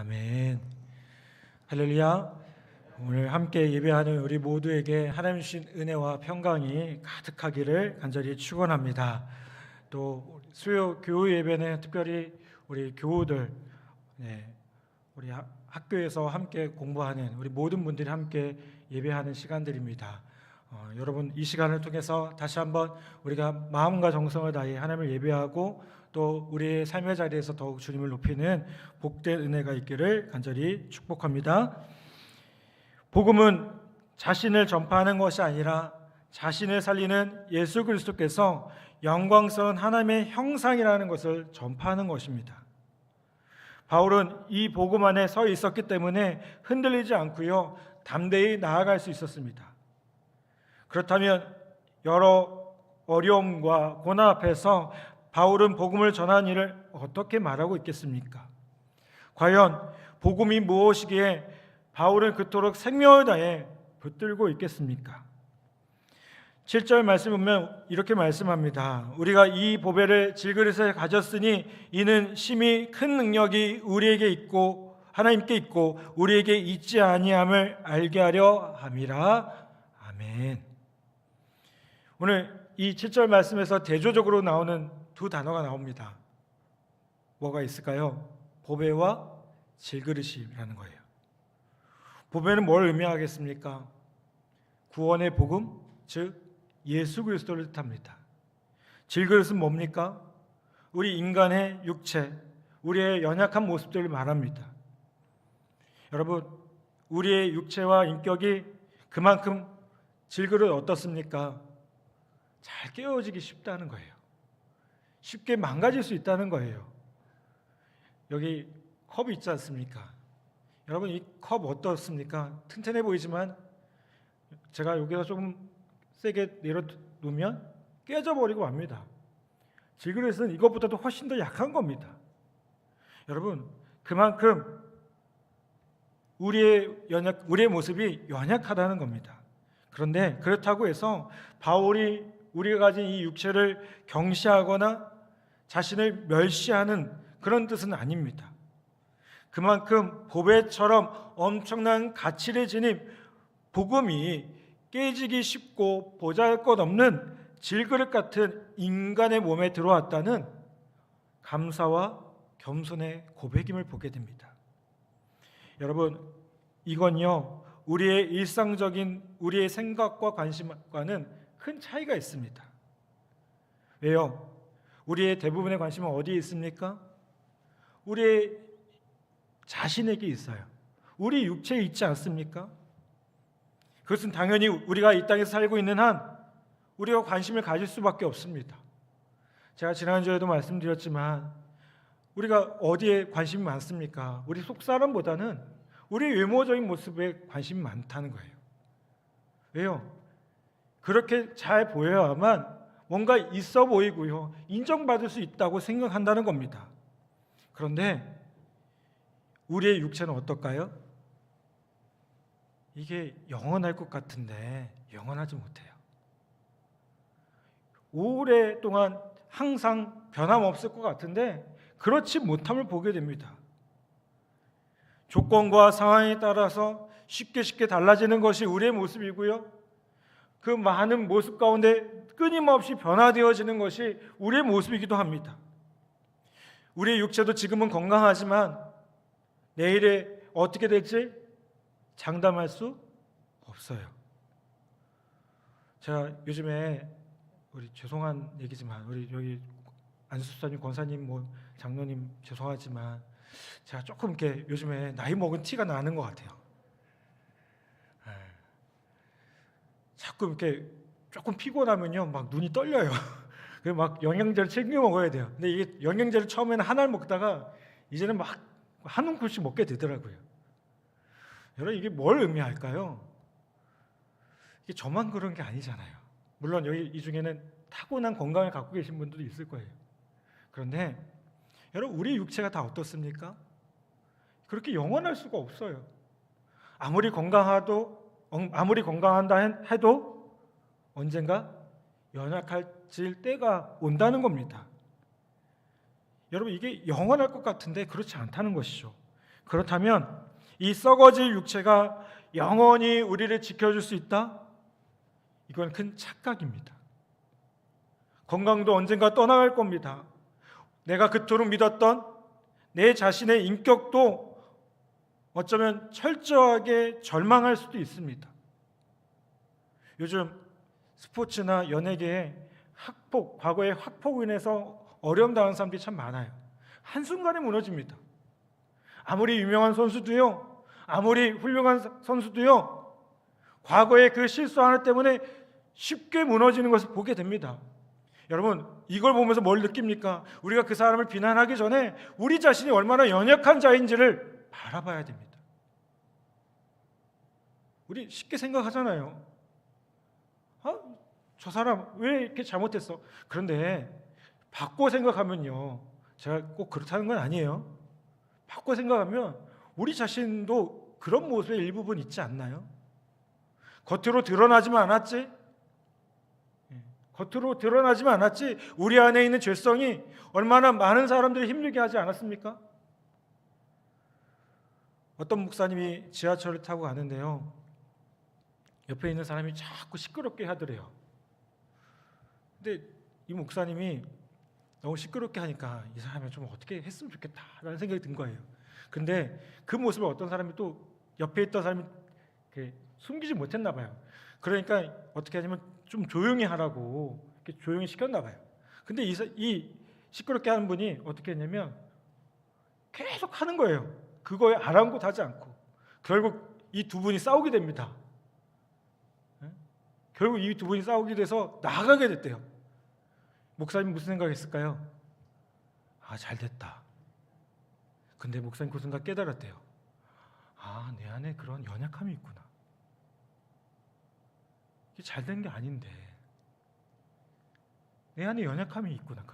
아멘. 할렐루야. 오늘 함께 예배하는 우리 모두에게 하나님 주신 은혜와 평강이 가득하기를 간절히 축원합니다. 또 수요 교우 예배는 특별히 우리 교우들, 우리 학교에서 함께 공부하는 우리 모든 분들이 함께 예배하는 시간들입니다. 여러분 이 시간을 통해서 다시 한번 우리가 마음과 정성을 다해 하나님을 예배하고 또 우리의 삶의 자리에서 더욱 주님을 높이는 복된 은혜가 있기를 간절히 축복합니다. 복음은 자신을 전파하는 것이 아니라 자신을 살리는 예수 그리스도께서 영광스러운 하나님의 형상이라는 것을 전파하는 것입니다. 바울은 이 복음 안에 서 있었기 때문에 흔들리지 않고요, 담대히 나아갈 수 있었습니다. 그렇다면 여러 어려움과 고난 앞에서 바울은 복음을 전하는 일을 어떻게 말하고 있겠습니까? 과연 복음이 무엇이기에 바울은 그토록 생명을 다해 붙들고 있겠습니까? 7절 말씀 보면 이렇게 말씀합니다. 우리가 이 보배를 질그릇에 가졌으니 이는 심히 큰 능력이 우리에게 있고 하나님께 있고 우리에게 있지 아니함을 알게 하려 함이라. 아멘. 오늘 이 7절 말씀에서 대조적으로 나오는 두 단어가 나옵니다. 뭐가 있을까요? 보배와 질그릇이라는 거예요. 보배는 뭘 의미하겠습니까? 구원의 복음, 즉 예수 그리스도를 뜻합니다. 질그릇은 뭡니까? 우리 인간의 육체, 우리의 연약한 모습들을 말합니다. 여러분, 우리의 육체와 인격이 그만큼 질그릇 어떻습니까? 잘 깨어지기 쉽다는 거예요. 쉽게 망가질 수 있다는 거예요. 여기 컵이 있지 않습니까? 여러분 이 컵 어떻습니까? 튼튼해 보이지만 제가 여기서 조금 세게 내려놓으면 깨져버리고 맙니다. 질그릇은 이것보다도 훨씬 더 약한 겁니다. 여러분 그만큼 우리의 모습이 연약하다는 겁니다. 그런데 그렇다고 해서 바울이 우리가 가진 이 육체를 경시하거나 자신을 멸시하는 그런 뜻은 아닙니다. 그만큼 보배처럼 엄청난 가치를 지닌 복음이 깨지기 쉽고 보잘것없는 질그릇 같은 인간의 몸에 들어왔다는 감사와 겸손의 고백임을 보게 됩니다. 여러분 이건요 우리의 일상적인 우리의 생각과 관심과는 큰 차이가 있습니다. 왜요? 우리의 대부분의 관심은 어디에 있습니까? 우리의 자신에게 있어요. 우리 육체에 있지 않습니까? 그것은 당연히 우리가 이 땅에서 살고 있는 한 우리가 관심을 가질 수밖에 없습니다. 제가 지난주에도 말씀드렸지만 우리가 어디에 관심이 많습니까? 우리 속사람보다는 우리 외모적인 모습에 관심이 많다는 거예요. 왜요? 그렇게 잘 보여야만 뭔가 있어 보이고요, 인정받을 수 있다고 생각한다는 겁니다. 그런데 우리의 육체는 어떨까요? 이게 영원할 것 같은데 영원하지 못해요. 오랫동안 항상 변함없을 것 같은데 그렇지 못함을 보게 됩니다. 조건과 상황에 따라서 쉽게 달라지는 것이 우리의 모습이고요, 그 많은 모습 가운데 끊임없이 변화되어지는 것이 우리의 모습이기도 합니다. 우리의 육체도 지금은 건강하지만 내일에 어떻게 될지 장담할 수 없어요. 제가 요즘에 우리 죄송한 얘기지만 우리 여기 안수사님, 권사님, 장로님 죄송하지만 제가 조금 이렇게 요즘에 나이 먹은 티가 나는 것 같아요. 자꾸 이렇게 조금 피곤하면요 막 눈이 떨려요. 그래서 막 영양제를 챙겨 먹어야 돼요. 근데 이게 영양제를 처음에는 하나를 먹다가 이제는 막 한 움큼씩 먹게 되더라고요. 여러분 이게 뭘 의미할까요? 이게 저만 그런 게 아니잖아요. 물론 여기 이 중에는 타고난 건강을 갖고 계신 분들도 있을 거예요. 그런데 여러분 우리 육체가 다 어떻습니까? 그렇게 영원할 수가 없어요. 아무리 건강한다 해도 언젠가 연약해질 때가 온다는 겁니다. 여러분 이게 영원할 것 같은데 그렇지 않다는 것이죠. 그렇다면 이 썩어질 육체가 영원히 우리를 지켜줄 수 있다? 이건 큰 착각입니다. 건강도 언젠가 떠나갈 겁니다. 내가 그토록 믿었던 내 자신의 인격도 어쩌면 철저하게 절망할 수도 있습니다. 요즘 스포츠나 연예계에 과거의 학폭으로 인해서 어려움 당한 사람들이 참 많아요. 한순간에 무너집니다. 아무리 유명한 선수도요, 아무리 훌륭한 선수도요, 과거의 그 실수 하나 때문에 쉽게 무너지는 것을 보게 됩니다. 여러분, 이걸 보면서 뭘 느낍니까? 우리가 그 사람을 비난하기 전에 우리 자신이 얼마나 연약한 자인지를 바라봐야 됩니다. 우리 쉽게 생각하잖아요. 저 사람 왜 이렇게 잘못했어? 그런데 바꿔 생각하면요, 제가 꼭 그렇다는 건 아니에요. 바꿔 생각하면 우리 자신도 그런 모습의 일부분 있지 않나요? 겉으로 드러나지만 않았지? 겉으로 드러나지만 않았지 우리 안에 있는 죄성이 얼마나 많은 사람들을 힘들게 하지 않았습니까? 어떤 목사님이 지하철을 타고 가는데요, 옆에 있는 사람이 자꾸 시끄럽게 하더래요. 근데 이 목사님이 너무 시끄럽게 하니까 이 사람이 좀 어떻게 했으면 좋겠다라는 생각이 든 거예요. 근데 그 모습을 어떤 사람이 또 옆에 있던 사람이 숨기지 못했나 봐요. 그러니까 어떻게 하냐면 좀 조용히 하라고 이렇게 조용히 시켰나 봐요. 근데 이 시끄럽게 하는 분이 어떻게 했냐면 계속 하는 거예요. 그거에 아랑곳하지 않고. 결국 이 두 분이 싸우게 됩니다. 결국 이 두 분이 싸우게 돼서 나가게 됐대요. 목사님 무슨 생각했을까요? 잘 됐다. 근데 목사님 그 순간 깨달았대요. 내 안에 그런 연약함이 있구나. 이게 잘된 게 아닌데 내 안에 연약함이 있구나.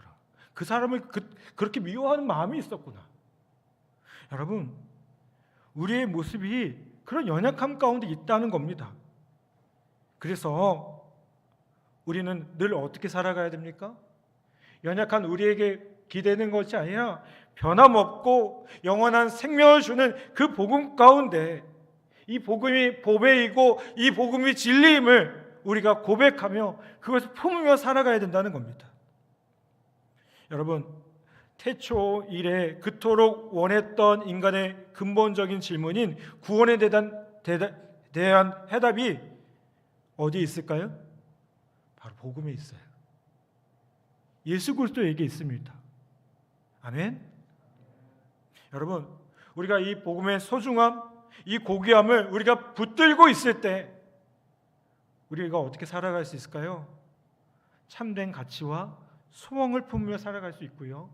그 사람을 그렇게 미워하는 마음이 있었구나. 여러분, 우리의 모습이 그런 연약함 가운데 있다는 겁니다. 그래서 우리는 늘 어떻게 살아가야 됩니까? 연약한 우리에게 기대는 것이 아니라 변함없고 영원한 생명을 주는 그 복음 가운데 이 복음이 보배이고 이 복음이 진리임을 우리가 고백하며 그것을 품으며 살아가야 된다는 겁니다. 여러분, 태초 이래 그토록 원했던 인간의 근본적인 질문인 구원에 대한 해답이 어디에 있을까요? 바로 복음에 있어요. 예수 그리스도에게 있습니다. 아멘. 여러분, 우리가 이 복음의 소중함, 이 고귀함을 우리가 붙들고 있을 때 우리가 어떻게 살아갈 수 있을까요? 참된 가치와 소망을 품으며 살아갈 수 있고요,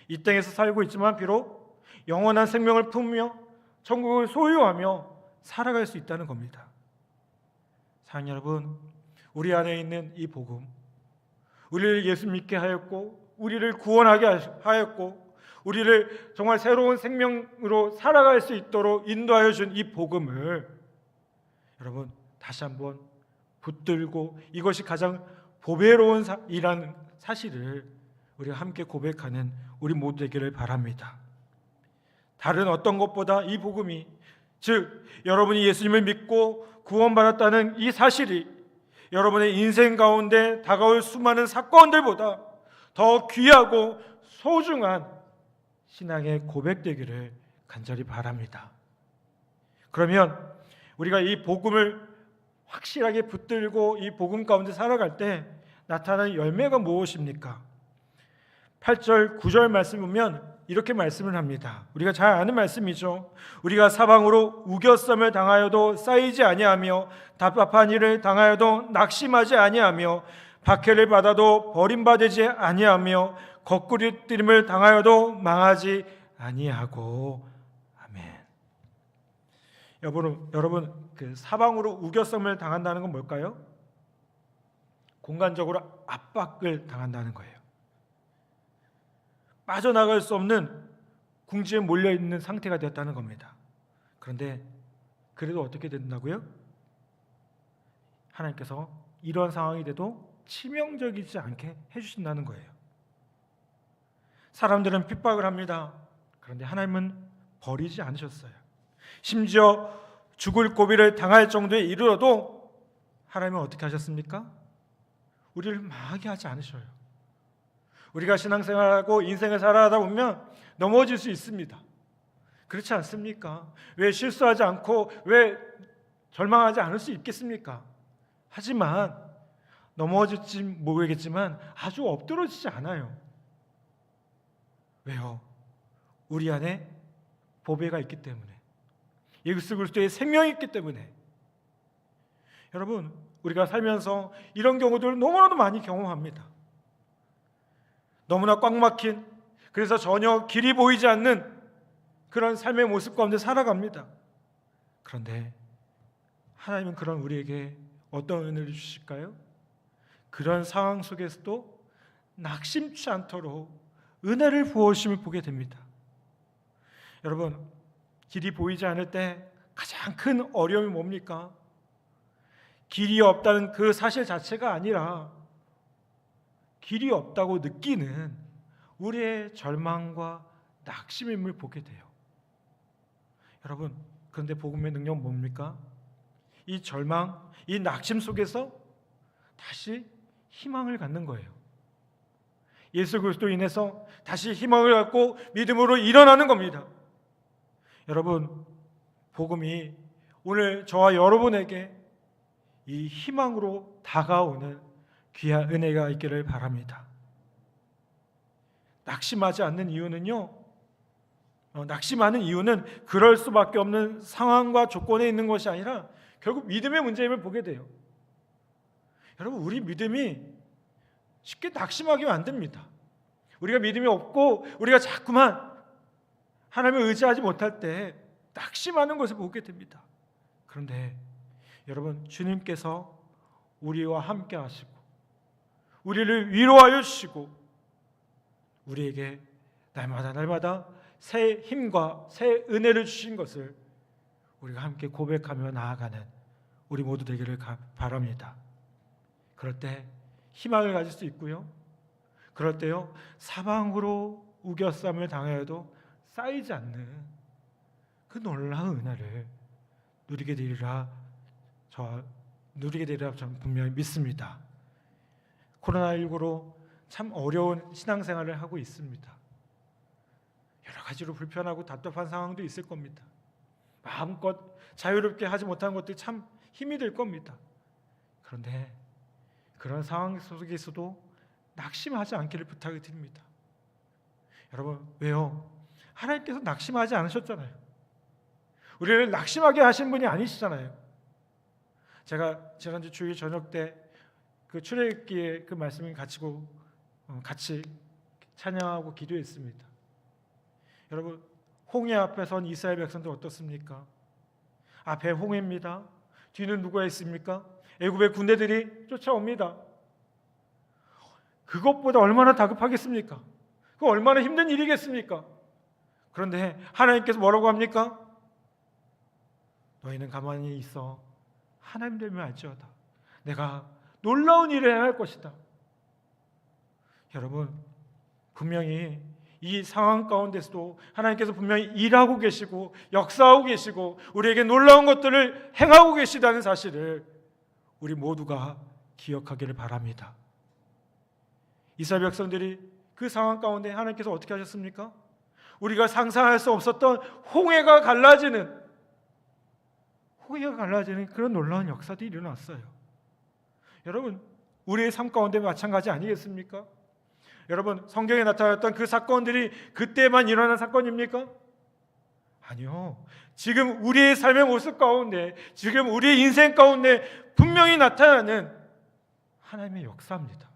이 땅에서 살고 있지만 비록 영원한 생명을 품으며 천국을 소유하며 살아갈 수 있다는 겁니다. 사랑하는 여러분, 우리 안에 있는 이 복음, 우리를 예수 믿게 하였고 우리를 구원하게 하였고 우리를 정말 새로운 생명으로 살아갈 수 있도록 인도하여 준 이 복음을 여러분 다시 한번 붙들고 이것이 가장 보배로운 일이라는 사실을 우리가 함께 고백하는 우리 모두 되기를 바랍니다. 다른 어떤 것보다 이 복음이, 즉 여러분이 예수님을 믿고 구원받았다는 이 사실이 여러분의 인생 가운데 다가올 수많은 사건들보다 더 귀하고 소중한 신앙의 고백되기를 간절히 바랍니다. 그러면 우리가 이 복음을 확실하게 붙들고 이 복음 가운데 살아갈 때 나타나는 열매가 무엇입니까? 8절, 9절 말씀 보면 이렇게 말씀을 합니다. 우리가 잘 아는 말씀이죠. 우리가 사방으로 우겨쌈을 당하여도 쌓이지 아니하며 답답한 일을 당하여도 낙심하지 아니하며 박해를 받아도 버림받지 아니하며 거꾸리뜨림을 당하여도 망하지 아니하고. 아멘. 여러분, 그 사방으로 우겨쌈을 당한다는 건 뭘까요? 공간적으로 압박을 당한다는 거예요. 빠져나갈 수 없는 궁지에 몰려있는 상태가 되었다는 겁니다. 그런데 그래도 어떻게 된다고요? 하나님께서 이러한 상황이 돼도 치명적이지 않게 해주신다는 거예요. 사람들은 핍박을 합니다. 그런데 하나님은 버리지 않으셨어요. 심지어 죽을 고비를 당할 정도에 이르러도 하나님은 어떻게 하셨습니까? 우리를 망하게 하지 않으셔요. 우리가 신앙생활하고 인생을 살아가다 보면 넘어질 수 있습니다. 그렇지 않습니까? 왜 실수하지 않고 왜 절망하지 않을 수 있겠습니까? 하지만 넘어질지 모르겠지만 아주 엎드러지지 않아요. 왜요? 우리 안에 보배가 있기 때문에, 예수 그리스도의 생명이 있기 때문에. 여러분, 우리가 살면서 이런 경우들을 너무나도 많이 경험합니다. 너무나 꽉 막힌, 그래서 전혀 길이 보이지 않는 그런 삶의 모습 가운데 살아갑니다. 그런데 하나님은 그런 우리에게 어떤 은혜를 주실까요? 그런 상황 속에서도 낙심치 않도록 은혜를 부어주심을 보게 됩니다. 여러분, 길이 보이지 않을 때 가장 큰 어려움이 뭡니까? 길이 없다는 그 사실 자체가 아니라 길이 없다고 느끼는 우리의 절망과 낙심임을 보게 돼요. 여러분, 그런데 복음의 능력은 뭡니까? 이 절망, 이 낙심 속에서 다시 희망을 갖는 거예요. 예수 그리스도로 인해서 다시 희망을 갖고 믿음으로 일어나는 겁니다. 여러분, 복음이 오늘 저와 여러분에게 이 희망으로 다가오는 귀한 은혜가 있기를 바랍니다. 낙심하지 않는 이유는요, 낙심하는 이유는 그럴 수밖에 없는 상황과 조건에 있는 것이 아니라 결국 믿음의 문제임을 보게 돼요. 여러분, 우리 믿음이 쉽게 낙심하게 만듭니다. 우리가 믿음이 없고 우리가 자꾸만 하나님을 의지하지 못할 때 낙심하는 것을 보게 됩니다. 그런데 여러분, 주님께서 우리와 함께 하시고 우리를 위로하여 주시고 우리에게 날마다 새 힘과 새 은혜를 주신 것을 우리가 함께 고백하며 나아가는 우리 모두 되기를 바랍니다. 그럴 때 희망을 가질 수 있고요, 그럴 때요 사방으로 우겨쌈을 당하여도 쌓이지 않는 그 놀라운 은혜를 누리게 되리라 저는 분명히 믿습니다. 코로나19로 참 어려운 신앙생활을 하고 있습니다. 여러 가지로 불편하고 답답한 상황도 있을 겁니다. 마음껏 자유롭게 하지 못하는 것들이 참 힘이 들 겁니다. 그런데 그런 상황 속에서도 낙심하지 않기를 부탁을 드립니다. 여러분, 왜요? 하나님께서 낙심하지 않으셨잖아요. 우리를 낙심하게 하신 분이 아니시잖아요. 제가 지난주 주일 저녁 때 그 출애굽기의 그 말씀을 같이 찬양하고 기도했습니다. 여러분, 홍해 앞에 선 이스라엘 백성들 어떻습니까? 앞에 홍해입니다. 뒤는 누가 있습니까? 애굽의 군대들이 쫓아옵니다. 그것보다 얼마나 다급하겠습니까? 그 얼마나 힘든 일이겠습니까? 그런데 하나님께서 뭐라고 합니까? 너희는 가만히 있어. 하나님 되면 알지어다. 내가 놀라운 일을 행할 것이다. 여러분, 분명히 이 상황 가운데서도 하나님께서 분명히 일하고 계시고 역사하고 계시고 우리에게 놀라운 것들을 행하고 계시다는 사실을 우리 모두가 기억하기를 바랍니다. 이스라엘 백성들이 그 상황 가운데 하나님께서 어떻게 하셨습니까? 우리가 상상할 수 없었던 홍해가 갈라지는 그런 놀라운 역사들이 일어났어요. 여러분, 우리의 삶 가운데 마찬가지 아니겠습니까? 여러분, 성경에 나타났던 그 사건들이 그때만 일어난 사건입니까? 아니요. 지금 우리의 삶의 모습 가운데, 지금 우리의 인생 가운데 분명히 나타나는 하나님의 역사입니다.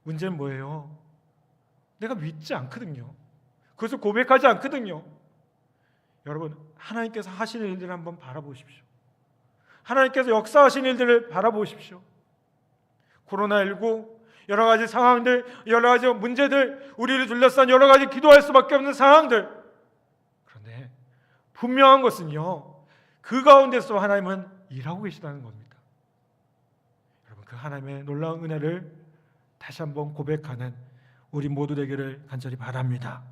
문제는 뭐예요? 내가 믿지 않거든요. 그것을 고백하지 않거든요. 여러분, 하나님께서 하시는 일들을 한번 바라보십시오. 하나님께서 역사하신 일들을 바라보십시오. 코로나19, 여러 가지 상황들, 여러 가지 문제들, 우리를 둘러싼 여러 가지 기도할 수밖에 없는 상황들. 그런데 분명한 것은요, 그 가운데서 하나님은 일하고 계시다는 겁니다. 여러분, 그 하나님의 놀라운 은혜를 다시 한번 고백하는 우리 모두 되기를 간절히 바랍니다.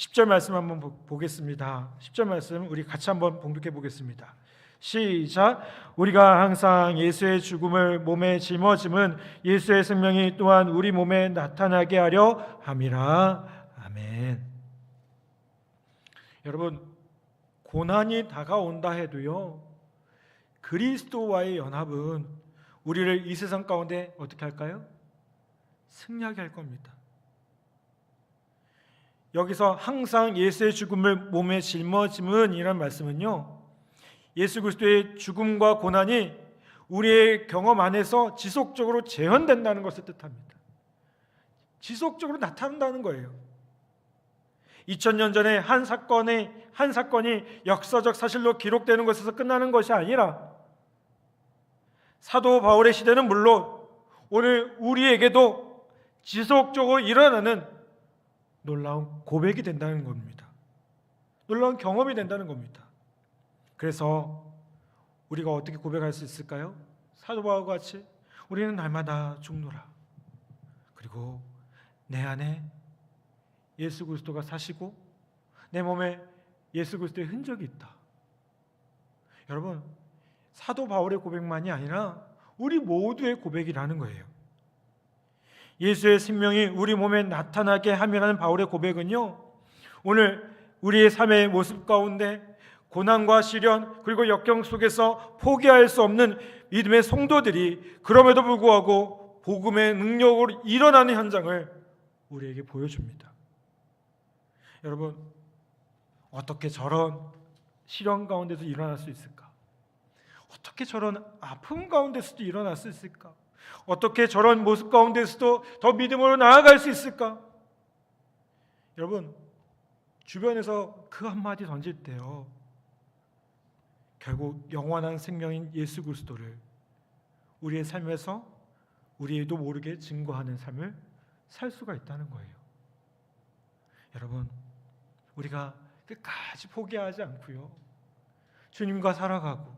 10절 말씀 한번 보겠습니다. 10절 말씀 우리 같이 한번 봉독해 보겠습니다. 시작. 우리가 항상 예수의 죽음을 몸에 짊어짐은 예수의 생명이 또한 우리 몸에 나타나게 하려 함이라. 아멘. 여러분, 고난이 다가온다 해도요, 그리스도와의 연합은 우리를 이 세상 가운데 어떻게 할까요? 승리하게 할 겁니다. 여기서 항상 예수의 죽음을 몸에 짊어짐은 이란 말씀은요, 예수 그리스도의 죽음과 고난이 우리의 경험 안에서 지속적으로 재현된다는 것을 뜻합니다. 지속적으로 나타난다는 거예요. 2000년 전에 한 사건이 역사적 사실로 기록되는 것에서 끝나는 것이 아니라 사도 바울의 시대는 물론 오늘 우리에게도 지속적으로 일어나는 놀라운 고백이 된다는 겁니다. 놀라운 경험이 된다는 겁니다. 그래서 우리가 어떻게 고백할 수 있을까요? 사도 바울과 같이 우리는 날마다 죽노라. 그리고 내 안에 예수 그리스도가 사시고 내 몸에 예수 그리스도의 흔적이 있다. 여러분, 사도 바울의 고백만이 아니라 우리 모두의 고백이라는 거예요. 예수의 생명이 우리 몸에 나타나게 함이라는 바울의 고백은요, 오늘 우리의 삶의 모습 가운데 고난과 시련 그리고 역경 속에서 포기할 수 없는 믿음의 성도들이 그럼에도 불구하고 복음의 능력으로 일어나는 현장을 우리에게 보여줍니다. 여러분, 어떻게 저런 시련 가운데서 일어날 수 있을까? 어떻게 저런 아픔 가운데서도 일어날 수 있을까? 어떻게 저런 모습 가운데서도 더 믿음으로 나아갈 수 있을까? 여러분, 주변에서 그 한마디 던질 때요, 결국 영원한 생명인 예수 그리스도를 우리의 삶에서 우리도 모르게 증거하는 삶을 살 수가 있다는 거예요. 여러분, 우리가 끝까지 포기하지 않고요, 주님과 살아가고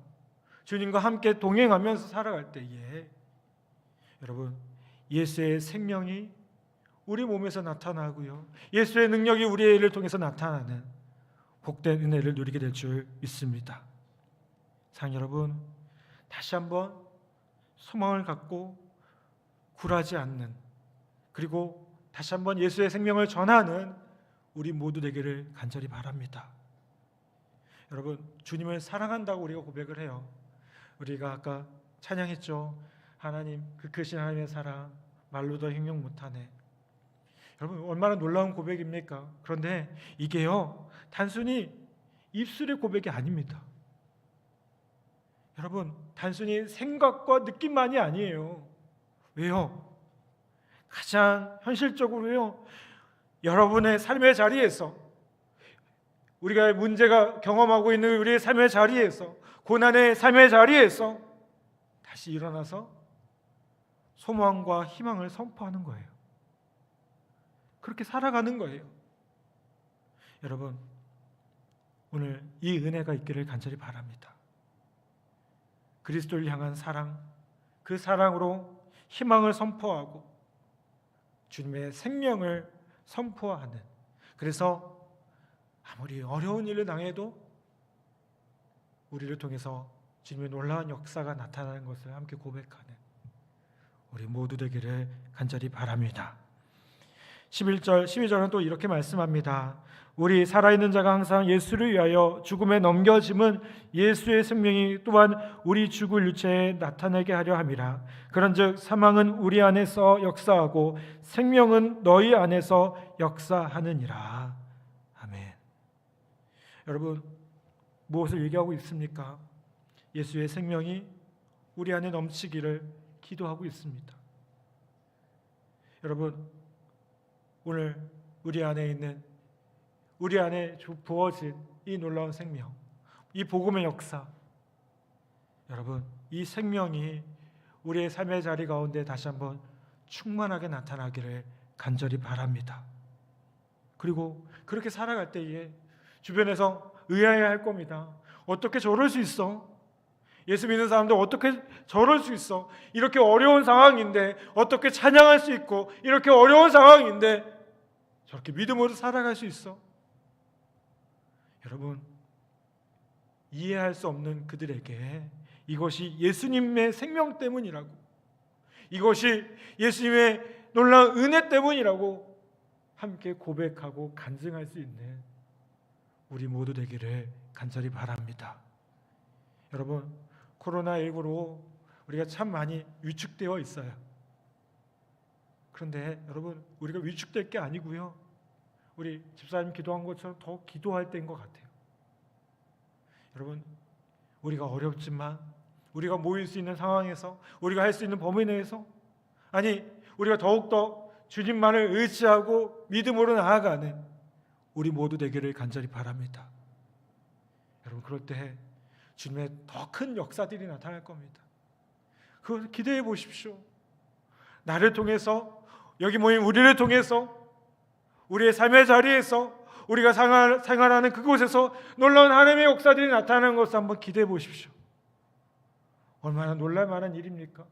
주님과 함께 동행하면서 살아갈 때에 여러분, 예수의 생명이 우리 몸에서 나타나고요, 예수의 능력이 우리의 일을 통해서 나타나는 복된 은혜를 누리게 될 줄 믿습니다. 사랑 여러분, 다시 한번 소망을 갖고 굴하지 않는, 그리고 다시 한번 예수의 생명을 전하는 우리 모두 되기를 간절히 바랍니다. 여러분, 주님을 사랑한다고 우리가 고백을 해요. 우리가 아까 찬양했죠. 하나님, 그 크신 하나님의 사랑 말로도 형용 못하네. 여러분, 얼마나 놀라운 고백입니까? 그런데 이게요, 단순히 입술의 고백이 아닙니다. 여러분, 단순히 생각과 느낌만이 아니에요. 왜요? 가장 현실적으로요, 여러분의 삶의 자리에서, 우리가 문제가 경험하고 있는 우리의 삶의 자리에서, 고난의 삶의 자리에서 다시 일어나서 소망과 희망을 선포하는 거예요. 그렇게 살아가는 거예요. 여러분, 오늘 이 은혜가 있기를 간절히 바랍니다. 그리스도를 향한 사랑, 그 사랑으로 희망을 선포하고 주님의 생명을 선포하는, 그래서 아무리 어려운 일을 당해도 우리를 통해서 주님의 놀라운 역사가 나타나는 것을 함께 고백하는 우리 모두 되기를 간절히 바랍니다. 11절, 12절은 또 이렇게 말씀합니다. 우리 살아있는 자가 항상 예수를 위하여 죽음에 넘겨짐은 예수의 생명이 또한 우리 죽을 육체에 나타내게 하려 함이라. 그런즉 사망은 우리 안에서 역사하고 생명은 너희 안에서 역사하느니라. 아멘. 여러분, 무엇을 얘기하고 있습니까? 예수의 생명이 우리 안에 넘치기를 기도하고 있습니다. 여러분, 오늘 우리 안에 부어진 이 놀라운 생명, 이 복음의 역사, 여러분, 이 생명이 우리의 삶의 자리 가운데 다시 한번 충만하게 나타나기를 간절히 바랍니다. 그리고 그렇게 살아갈 때에 주변에서 의아해할 겁니다. 어떻게 저럴 수 있어? 예수 믿는 사람들 어떻게 저럴 수 있어? 이렇게 어려운 상황인데 어떻게 찬양할 수 있고, 이렇게 어려운 상황인데 저렇게 믿음으로 살아갈 수 있어? 여러분, 이해할 수 없는 그들에게 이것이 예수님의 생명 때문이라고, 이것이 예수님의 놀라운 은혜 때문이라고 함께 고백하고 간증할 수 있는 우리 모두 되기를 간절히 바랍니다. 여러분, 코로나19로 우리가 참 많이 위축되어 있어요. 그런데 여러분, 우리가 위축될 게 아니고요, 우리 집사님 기도한 것처럼 더 기도할 때인 것 같아요. 여러분, 우리가 어렵지만 우리가 모일 수 있는 상황에서, 우리가 할 수 있는 범위 내에서, 아니 우리가 더욱더 주님만을 의지하고 믿음으로 나아가는 우리 모두 되기를 간절히 바랍니다. 여러분, 그럴 때 주님의 더 큰 역사들이 나타날 겁니다. 그걸 기대해 보십시오. 나를 통해서, 여기 모인 우리를 통해서, 우리의 삶의 자리에서, 우리가 생활하는 그곳에서 놀라운 하나님의 역사들이 나타나는 것을 한번 기대해 보십시오. 얼마나 놀랄 만한 일입니까?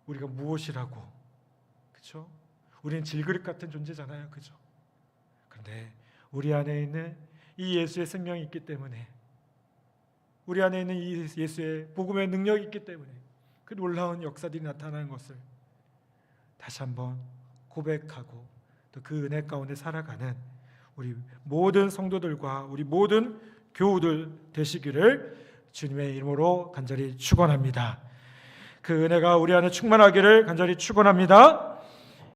우리가 무엇이라고, 그렇죠? 우리는 질그릇 같은 존재잖아요, 그렇죠? 그런데 우리 안에 있는 이 예수의 생명이 있기 때문에, 우리 안에 있는 이 예수의 복음의 능력이 있기 때문에 그 놀라운 역사들이 나타나는 것을 다시 한번 고백하고 또 그 은혜 가운데 살아가는 우리 모든 성도들과 우리 모든 교우들 되시기를 주님의 이름으로 간절히 축원합니다. 그 은혜가 우리 안에 충만하기를 간절히 축원합니다.